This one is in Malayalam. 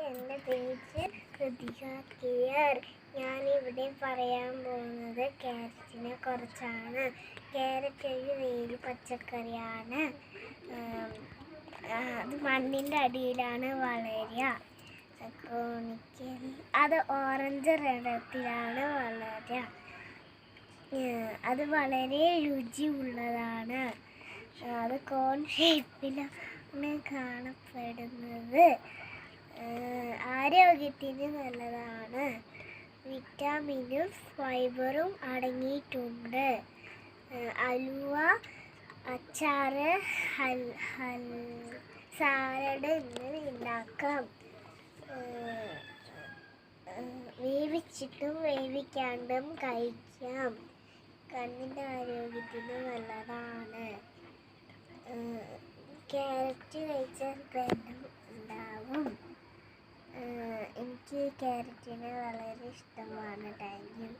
എൻ്റെ പേര് കൃതിക കെയർ. ഞാനിവിടെ പറയാൻ പോകുന്നത് ക്യാരറ്റിനെ കുറിച്ചാണ്. ക്യാരറ്റ് ഒരു വേര് പച്ചക്കറിയാണ്. അത് മണ്ണിൻ്റെ അടിയിലാണ് വളരുക. അത് ഓറഞ്ച് നിറത്തിലാണ് വളരുക. അത് വളരെ രുചിയുള്ളതാണ്. അത് കോൺ ഷേപ്പിലാണ് കാണപ്പെടുന്നത്. ആരോഗ്യത്തിന് നല്ലതാണ്. വിറ്റാമിനും ഫൈബറും അടങ്ങിയിട്ടുണ്ട്. അലുവ, അച്ചാറ്, സാലഡ് എന്നിവ ഉണ്ടാക്കാം. വേവിച്ചിട്ടും വേവിക്കാണ്ടും കഴിക്കാം. കണ്ണിൻ്റെ ആരോഗ്യത്തിന് നല്ലതാണ്. ക്യാരറ്റ് കഴിച്ചാൽ ബലം ഉണ്ടാവും. എനിക്ക് ക്യാരറ്റിനെ വളരെ ഇഷ്ടമാണ്. Thank you.